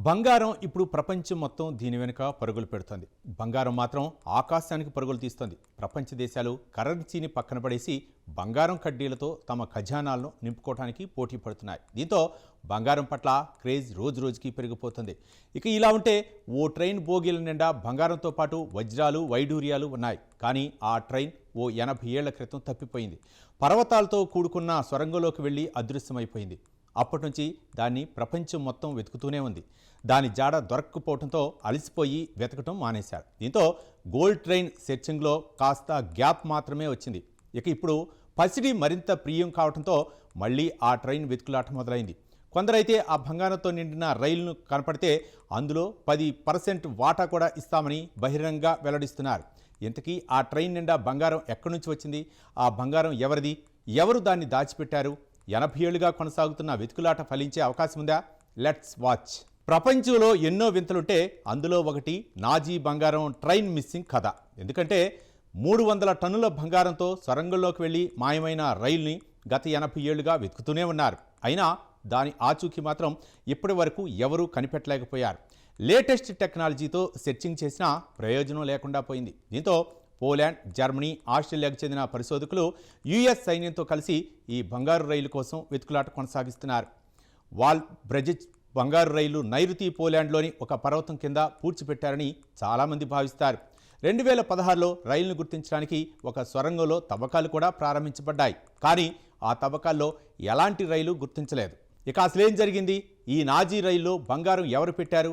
బంగారం ఇప్పుడు ప్రపంచం మొత్తం దీని వెనుక పరుగులు పెడుతోంది. బంగారం మాత్రం ఆకాశానికి పరుగులు తీస్తోంది. ప్రపంచ దేశాలు కరెన్సీని పక్కన పడేసి బంగారం కడ్డీలతో తమ ఖజానాలను నింపుకోవడానికి పోటీ పడుతున్నాయి. దీంతో బంగారం పట్ల క్రేజ్ రోజు రోజుకి పెరిగిపోతుంది. ఇక ఇలా ఉంటే ఓ ట్రైన్ బోగీల నిండా బంగారంతో పాటు వజ్రాలు, వైడూర్యాలు ఉన్నాయి. కానీ ఆ ట్రైన్ ఓ 80 ఏళ్ల క్రితం తప్పిపోయింది. పర్వతాలతో కూడుకున్న సొరంగంలోకి వెళ్ళి అదృశ్యమైపోయింది. అప్పటి నుంచి దాన్ని ప్రపంచం మొత్తం వెతుకుతూనే ఉంది. దాని జాడ దొరక్కపోవడంతో అలసిపోయి వెతకటం మానేశారు. దీంతో గోల్డ్ ట్రైన్ సెర్చింగ్లో కాస్త గ్యాప్ మాత్రమే వచ్చింది. ఇక ఇప్పుడు పసిడి మరింత ప్రియం కావడంతో మళ్ళీ ఆ ట్రైన్ వెతుకులాట మొదలైంది. కొందరైతే ఆ బంగారంతో నిండిన రైలును కనపడితే అందులో 10% వాటా కూడా ఇస్తామని బహిరంగ వెల్లడిస్తున్నారు. ఇంతకీ ఆ ట్రైన్ నిండా బంగారం ఎక్కడి నుంచి వచ్చింది? ఆ బంగారం ఎవరిది? ఎవరు దాన్ని దాచిపెట్టారు? 80 ఏళ్లుగా కొనసాగుతున్న వెతుకులాట ఫలించే అవకాశం ఉందా? Let's watch. ప్రపంచంలో ఎన్నో వింతలుంటే అందులో ఒకటి నాజీ బంగారం ట్రైన్ మిస్సింగ్ కథ. ఎందుకంటే 300 టన్నుల బంగారంతో సొరంగంలోకి వెళ్ళి మాయమైన రైలుని గత 80 ఏళ్లుగా వెతుకుతూనే ఉన్నారు. అయినా దాని ఆచూకీ మాత్రం ఇప్పటి వరకు ఎవరూ కనిపెట్టలేకపోయారు. లేటెస్ట్ టెక్నాలజీతో సెర్చింగ్ చేసినా ప్రయోజనం లేకుండా పోయింది. దీంతో పోలాండ్, జర్మనీ, ఆస్ట్రేలియాకు చెందిన పరిశోధకులు యుఎస్ సైన్యంతో కలిసి ఈ బంగారు రైలు కోసం వెతుకులాట కొనసాగిస్తున్నారు. వాల్ బ్రెజిజ్ బంగారు రైలు నైరుతి పోలాండ్లోని ఒక పర్వతం కింద పూడ్చిపెట్టారని చాలామంది భావిస్తారు. 2016లో రైలును గుర్తించడానికి ఒక సొరంగంలో తవ్వకాలు కూడా ప్రారంభించబడ్డాయి. కానీ ఆ తవ్వకాల్లో ఎలాంటి రైలు గుర్తించలేదు. ఇక అసలేం జరిగింది? ఈ నాజీ రైల్లో బంగారం ఎవరు పెట్టారు?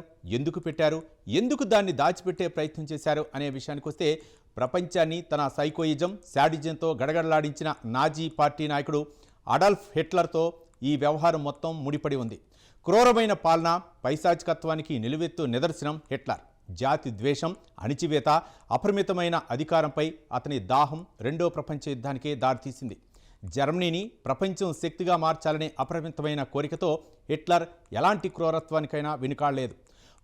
ఎందుకు దాన్ని దాచిపెట్టే ప్రయత్నం చేశారు అనే విషయానికి వస్తే, ప్రపంచాన్ని తన సైకోయిజం, శాడిజంతో గడగడలాడించిన నాజీ పార్టీ నాయకుడు అడాల్ఫ్ హిట్లర్తో ఈ వ్యవహారం మొత్తం ముడిపడి ఉంది. క్రూరమైన పాలన, పైశాచికత్వానికి నిలువెత్తు నిదర్శనం హిట్లర్. జాతి ద్వేషం, అణిచివేత, అపరిమితమైన అధికారంపై అతని దాహం రెండో ప్రపంచ యుద్ధానికే దారితీసింది. జర్మనీని ప్రపంచం శక్తిగా మార్చాలనే అపరిమితమైన కోరికతో హిట్లర్ ఎలాంటి క్రూరత్వానికైనా వెనుకాడలేదు.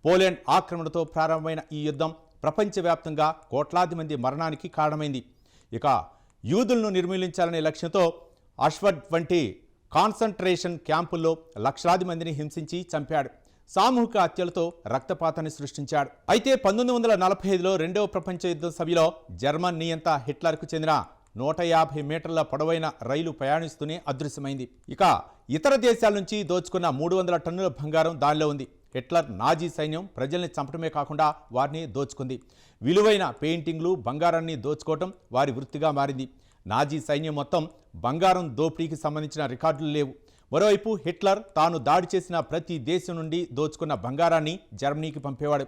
పోలాండ్ ఆక్రమణతో ప్రారంభమైన ఈ యుద్ధం ప్రపంచవ్యాప్తంగా కోట్లాది మంది మరణానికి కారణమైంది. ఇక యూదులను నిర్మూలించాలనే లక్ష్యంతో అష్వర్డ్ వంటి కాన్సంట్రేషన్ క్యాంపుల్లో లక్షలాది మందిని హింసించి చంపాడు. సామూహిక హత్యలతో రక్తపాతాన్ని సృష్టించాడు. అయితే 1945లో రెండవ ప్రపంచ యుద్ధం సమయంలో జర్మన్ నియంత హిట్లర్కు చెందిన 150 మీటర్ల పొడవైన రైలు ప్రయాణిస్తూనే అదృశ్యమైంది. ఇక ఇతర దేశాల నుంచి దోచుకున్న 300 టన్నుల బంగారం దానిలో ఉంది. హిట్లర్ నాజీ సైన్యం ప్రజల్ని చంపడమే కాకుండా వారిని దోచుకుంది. విలువైన పెయింటింగ్లు, బంగారాన్ని దోచుకోవటం వారి వృత్తిగా మారింది. నాజీ సైన్యం మొత్తం బంగారం దోపిడీకి సంబంధించిన రికార్డులు లేవు. మరోవైపు హిట్లర్ తాను దాడి చేసిన ప్రతి దేశం నుండి దోచుకున్న బంగారాన్ని జర్మనీకి పంపేవాడు.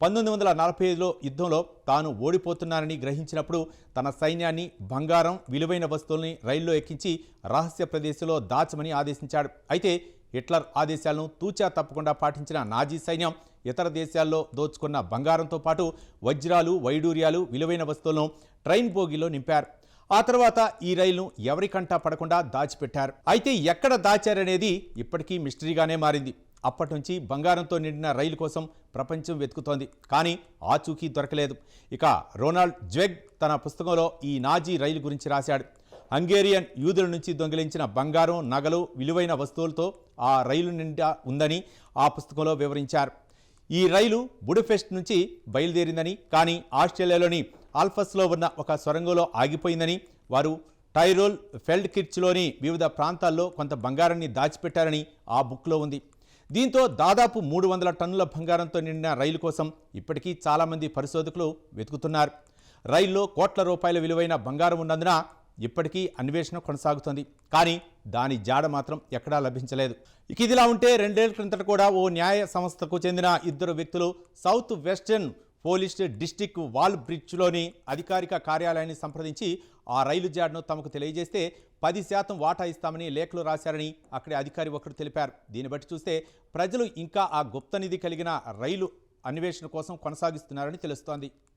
1945లో యుద్ధంలో తాను ఓడిపోతున్నానని గ్రహించినప్పుడు తన సైన్యాన్ని బంగారం, విలువైన వస్తువుల్ని రైల్లో ఎక్కించి రహస్య ప్రదేశంలో దాచమని ఆదేశించాడు. అయితే హిట్లర్ ఆదేశాలను తూచా తప్పకుండా పాటించిన నాజీ సైన్యం ఇతర దేశాల్లో దోచుకున్న బంగారంతో పాటు వజ్రాలు, వైడూర్యాలు, విలువైన వస్తువులను ట్రైన్ బోగీలో నింపారు. ఆ తర్వాత ఈ రైలును ఎవరికంటా పడకుండా దాచిపెట్టారు. అయితే ఎక్కడ దాచారనేది ఇప్పటికీ మిస్టరీగానే మారింది. అప్పటి నుంచి బంగారంతో నిండిన రైలు కోసం ప్రపంచం వెతుకుతోంది. కానీ ఆచూకీ దొరకలేదు. ఇక రొనాల్డ్ జ్వెగ్ తన పుస్తకంలో ఈ నాజీ రైలు గురించి రాశాడు. హంగేరియన్ యూదుల నుంచి దొంగిలించిన బంగారం, నగలు, విలువైన వస్తువులతో ఆ రైలు నిండా ఉందని ఆ పుస్తకంలో వివరించారు. ఈ రైలు బుడపెస్ట్ నుంచి బయలుదేరిందని, కానీ ఆస్ట్రేలియాలోని ఆల్ఫస్లో ఉన్న ఒక సొరంగంలో ఆగిపోయిందని, వారు టైరోల్, ఫెల్డ్కిర్చ్లోని వివిధ ప్రాంతాల్లో కొంత బంగారాన్ని దాచిపెట్టారని ఆ బుక్లో ఉంది. దీంతో దాదాపు 300 టన్నుల బంగారంతో నిండిన రైలు కోసం ఇప్పటికీ చాలామంది పరిశోధకులు వెతుకుతున్నారు. రైల్లో కోట్ల రూపాయల విలువైన బంగారం ఉన్నందున ఇప్పటికీ అన్వేషణ కొనసాగుతుంది. కానీ దాని జాడ మాత్రం ఎక్కడా లభించలేదు. ఇక ఇదిలా ఉంటే 2 ఏళ్ల క్రిందట కూడా ఓ న్యాయ సంస్థకు చెందిన 2 వ్యక్తులు south western police district Wall బ్రిడ్జ్లోని అధికారిక కార్యాలయాన్ని సంప్రదించి ఆ రైలు జాడను తమకు తెలియజేస్తే 10% వాటా ఇస్తామని లేఖలు రాశారని అక్కడి అధికారి ఒకరు తెలిపారు. దీన్ని బట్టి చూస్తే ప్రజలు ఇంకా ఆ గుప్త నిధి కలిగిన రైలు అన్వేషణ కోసం కొనసాగిస్తున్నారని తెలుస్తోంది.